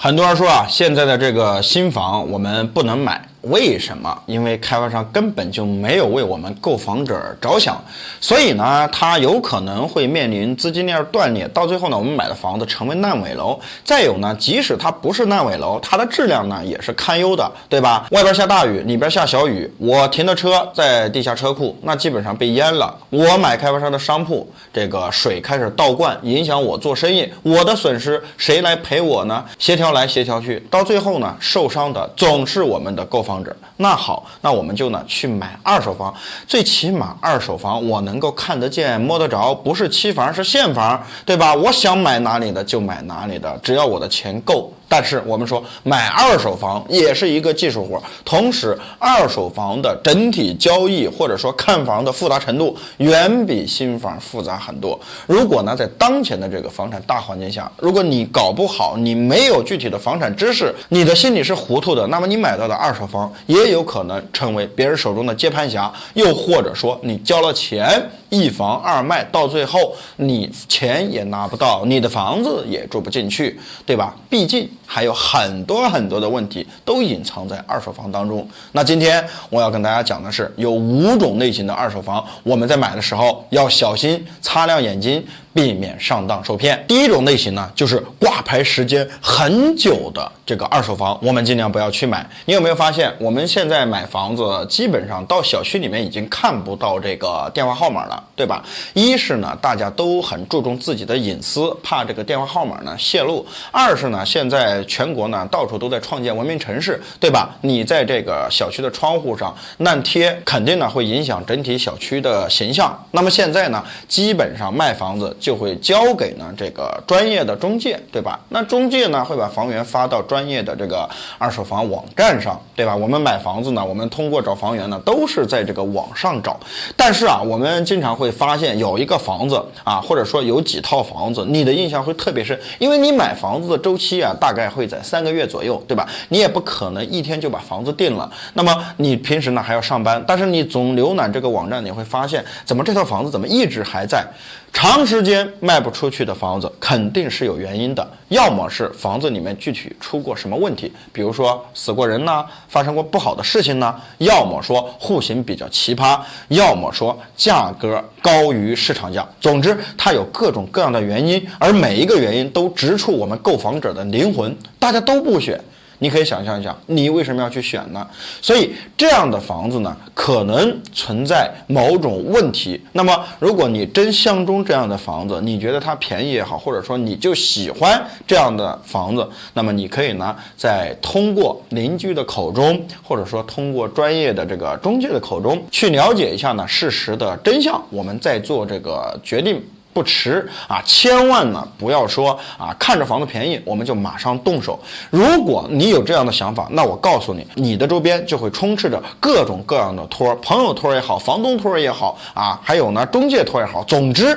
很多人说啊，现在的这个新房我们不能买，为什么？因为开发商根本就没有为我们购房者着想，所以呢，它有可能会面临资金链断裂，到最后呢，我们买的房子成为烂尾楼。再有呢，即使它不是烂尾楼，它的质量呢也是堪忧的，对吧？外边下大雨，里边下小雨，我停的车在地下车库，那基本上被淹了。我买开发商的商铺，这个水开始倒灌，影响我做生意，我的损失谁来赔我呢？协调来协调去，到最后呢，受伤的总是我们的购房者。那好，那我们就呢去买二手房，最起码二手房我能够看得见摸得着，不是期房是现房，对吧？我想买哪里的就买哪里的，只要我的钱够。但是我们说买二手房也是一个技术活，同时二手房的整体交易或者说看房的复杂程度远比新房复杂很多。如果呢在当前的这个房产大环境下，如果你搞不好，你没有具体的房产知识，你的心里是糊涂的，那么你买到的二手房也有可能成为别人手中的接盘侠，又或者说你交了钱一房二卖，到最后你钱也拿不到，你的房子也住不进去，对吧？毕竟还有很多的问题都隐藏在二手房当中。那今天我要跟大家讲的是，有5种类型的二手房，我们在买的时候要小心，擦亮眼睛，避免上当受骗。第一种类型呢，就是挂牌时间很久的这个二手房，我们尽量不要去买。你有没有发现，我们现在买房子基本上到小区里面已经看不到这个电话号码了，对吧？一是呢，大家都很注重自己的隐私，怕这个电话号码呢泄露；二是呢，现在全国呢到处都在创建文明城市，对吧？你在这个小区的窗户上烂贴，肯定呢会影响整体小区的形象。那么现在呢，基本上卖房子就会交给呢这个专业的中介，对吧？那中介呢会把房源发到专业的这个二手房网站上，对吧？我们买房子呢，我们通过找房源呢都是在这个网上找。但是啊，我们经常会发现有一个房子啊，或者说有几套房子，你的印象会特别深，因为你买房子的周期啊大概会在3个月左右，对吧？你也不可能一天就把房子定了。那么你平时呢还要上班，但是你总浏览这个网站，你会发现怎么这套房子怎么一直还在。长时间卖不出去的房子肯定是有原因的，要么是房子里面具体出过什么问题，比如说死过人呐，发生过不好的事情呢，要么说户型比较奇葩，要么说价格高于市场价。总之它有各种各样的原因，而每一个原因都直触我们购房者的灵魂，大家都不选。你可以想象一下，你为什么要去选呢？所以这样的房子呢，可能存在某种问题。那么如果你真相中这样的房子，你觉得它便宜也好，或者说你就喜欢这样的房子，那么你可以呢再通过邻居的口中，或者说通过专业的这个中介的口中去了解一下呢事实的真相，我们再做这个决定不迟啊！千万呢不要说啊，看着房子便宜我们就马上动手。如果你有这样的想法，那我告诉你，你的周边就会充斥着各种各样的托，朋友托也好，房东托也好啊，还有呢中介托也好。总之，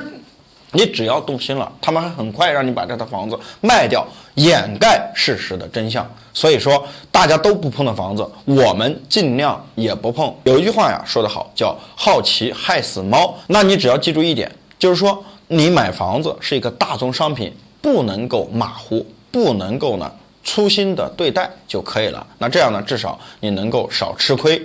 你只要动心了，他们还很快让你把这套房子卖掉，掩盖事实的真相。所以说，大家都不碰的房子，我们尽量也不碰。有一句话呀说得好，叫好奇害死猫。那你只要记住一点，就是说你买房子是一个大宗商品，不能够马虎，不能够呢粗心的对待就可以了。那这样呢，至少你能够少吃亏。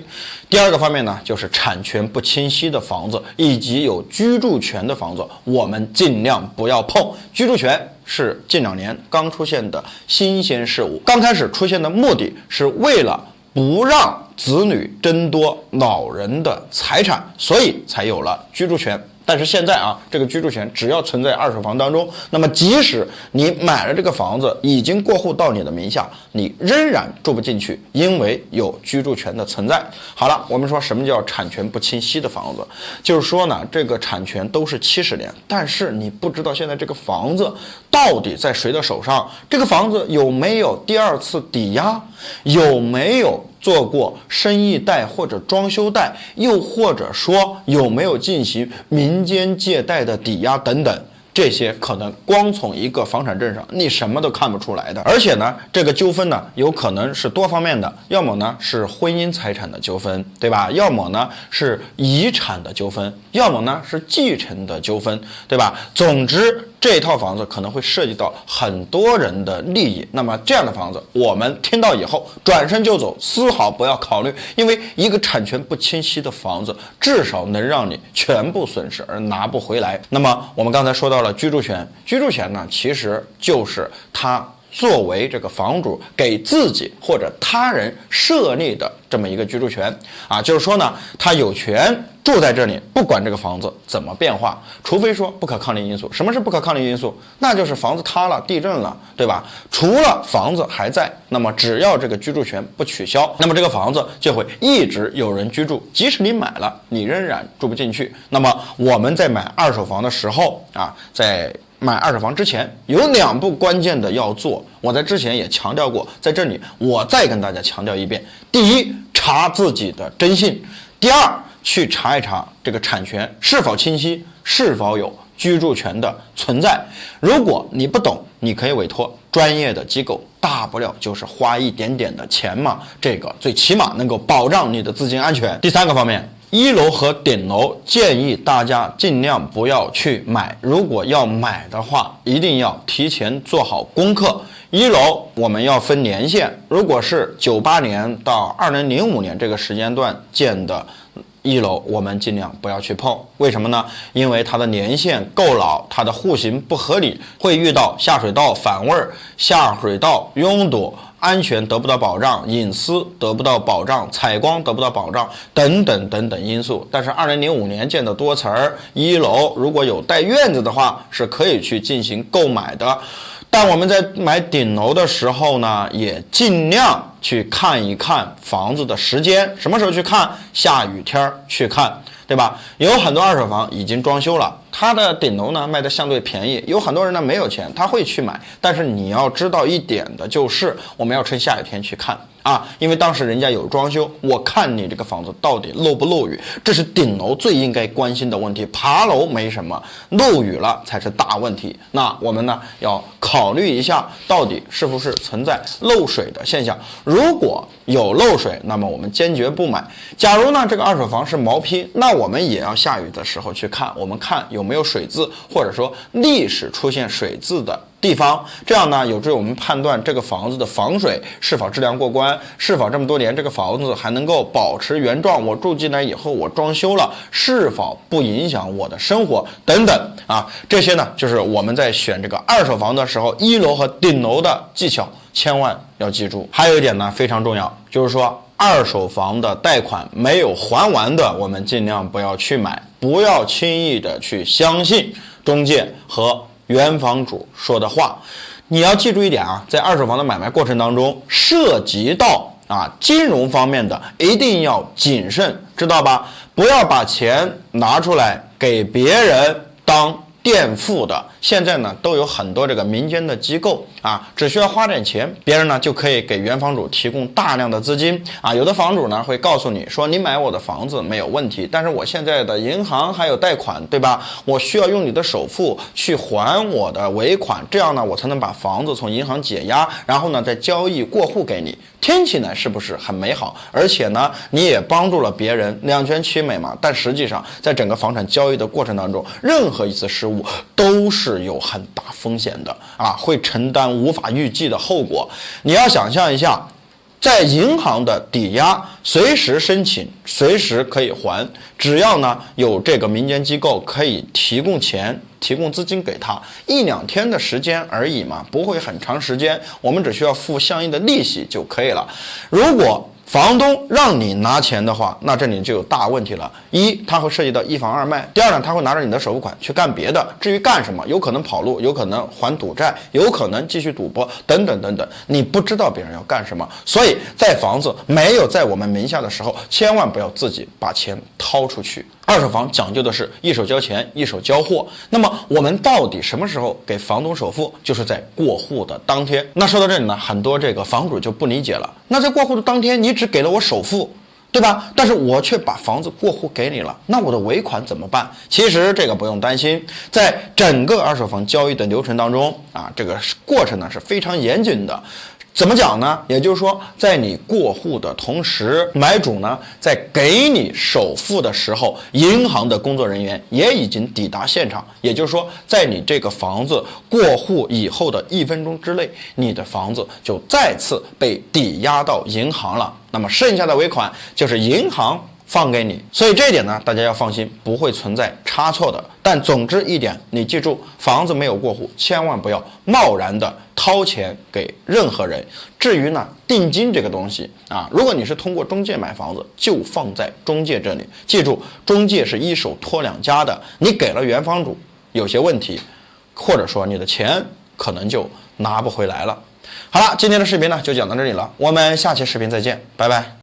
第二个方面呢，就是产权不清晰的房子以及有居住权的房子，我们尽量不要碰。居住权是近2年刚出现的新鲜事物，刚开始出现的目的是为了不让子女争夺老人的财产，所以才有了居住权。但是现在啊，这个居住权只要存在二手房当中，那么即使你买了这个房子已经过户到你的名下，你仍然住不进去，因为有居住权的存在。好了，我们说什么叫产权不清晰的房子，就是说呢，这个产权都是70年，但是你不知道现在这个房子到底在谁的手上，这个房子有没有第2次抵押，有没有做过生意贷或者装修贷，又或者说有没有进行民间借贷的抵押等等，这些可能光从一个房产证上你什么都看不出来的。而且呢，这个纠纷呢有可能是多方面的，要么呢是婚姻财产的纠纷，对吧？要么呢是遗产的纠纷，要么呢是继承的纠纷，对吧？总之这一套房子可能会涉及到很多人的利益。那么这样的房子，我们听到以后转身就走，丝毫不要考虑，因为一个产权不清晰的房子，至少能让你全部损失而拿不回来。那么我们刚才说到了居住权，居住权呢，其实就是它作为这个房主给自己或者他人设立的这么一个居住权啊，就是说呢，他有权住在这里，不管这个房子怎么变化，除非说不可抗力因素。什么是不可抗力因素？那就是房子塌了、地震了，对吧？除了房子还在，那么只要这个居住权不取消，那么这个房子就会一直有人居住，即使你买了，你仍然住不进去。那么我们在买二手房的时候啊，在买二手房之前有2步关键的要做，我在之前也强调过，在这里我再跟大家强调一遍：第一，查自己的征信；第二，去查一查这个产权是否清晰，是否有居住权的存在。如果你不懂，你可以委托专业的机构，大不了就是花一点点的钱嘛，这个最起码能够保障你的资金安全。第3个方面，1楼和顶楼建议大家尽量不要去买，如果要买的话，一定要提前做好功课。1楼我们要分年限，如果是98年到2005年这个时间段建的1楼，我们尽量不要去碰。为什么呢？因为它的年限够老，它的户型不合理，会遇到下水道反味、下水道拥堵、安全得不到保障，隐私得不到保障，采光得不到保障，等等等等因素。但是2005年建的多层1楼，如果有带院子的话，是可以去进行购买的。但我们在买顶楼的时候呢，也尽量去看一看房子的时间，什么时候去看？下雨天去看，对吧？有很多二手房已经装修了，它的顶楼呢卖的相对便宜，有很多人呢没有钱，他会去买。但是你要知道一点的就是，我们要趁下雨天去看啊，因为当时人家有装修，我看你这个房子到底漏不漏雨，这是顶楼最应该关心的问题。爬楼没什么，漏雨了才是大问题。那我们呢要考虑一下，到底是不是存在漏水的现象。如果有漏水，那么我们坚决不买。假如呢这个二手房是毛坯，那我们也要下雨的时候去看，我们看有没有水渍，或者说历史出现水渍的地方，这样呢有助于我们判断这个房子的防水是否质量过关，是否这么多年这个房子还能够保持原状，我住进来以后我装修了，是否不影响我的生活等等啊，这些呢就是我们在选这个二手房的时候1楼和顶楼的技巧，千万要记住。还有一点呢非常重要，就是说二手房的贷款没有还完的，我们尽量不要去买，不要轻易的去相信中介和原房主说的话。你要记住一点啊，在二手房的买卖过程当中，涉及到金融方面的，一定要谨慎，知道吧？不要把钱拿出来给别人当垫付的。现在呢都有很多这个民间的机构啊，只需要花点钱，别人呢就可以给原房主提供大量的资金啊。有的房主呢会告诉你说，你买我的房子没有问题，但是我现在的银行还有贷款，对吧？我需要用你的首付去还我的尾款，这样呢我才能把房子从银行解押，然后呢再交易过户给你。听起来是不是很美好？而且呢你也帮助了别人，两全其美嘛。但实际上在整个房产交易的过程当中，任何一次失误都是有很大风险的啊，会承担无法预计的后果。你要想象一下，在银行的抵押随时申请，随时可以还，只要呢有这个民间机构可以提供钱，提供资金给他，1-2天的时间而已嘛，不会很长时间，我们只需要付相应的利息就可以了。如果房东让你拿钱的话，那这里就有大问题了。一，他会涉及到一房二卖；第二呢，他会拿着你的首付款去干别的。至于干什么，有可能跑路，有可能还赌债，有可能继续赌博，等等等等，你不知道别人要干什么。所以在房子没有在我们名下的时候，千万不要自己把钱掏出去。二手房讲究的是一手交钱，一手交货。那么我们到底什么时候给房东首付？就是在过户的当天。那说到这里呢，很多这个房主就不理解了。那在过户的当天，你只给了我首付，对吧？但是我却把房子过户给你了，那我的尾款怎么办？其实这个不用担心，在整个二手房交易的流程当中啊，这个过程呢是非常严谨的。怎么讲呢？也就是说，在你过户的同时，买主呢在给你首付的时候，银行的工作人员也已经抵达现场。也就是说，在你这个房子过户以后的1分钟之内，你的房子就再次被抵押到银行了。那么剩下的尾款就是银行放给你，所以这一点呢，大家要放心，不会存在差错的。但总之一点，你记住，房子没有过户，千万不要贸然的掏钱给任何人。至于呢，定金这个东西啊，如果你是通过中介买房子，就放在中介这里。记住，中介是一手托两家的，你给了原房主，有些问题，或者说你的钱可能就拿不回来了。好了，今天的视频呢就讲到这里了，我们下期视频再见，拜拜。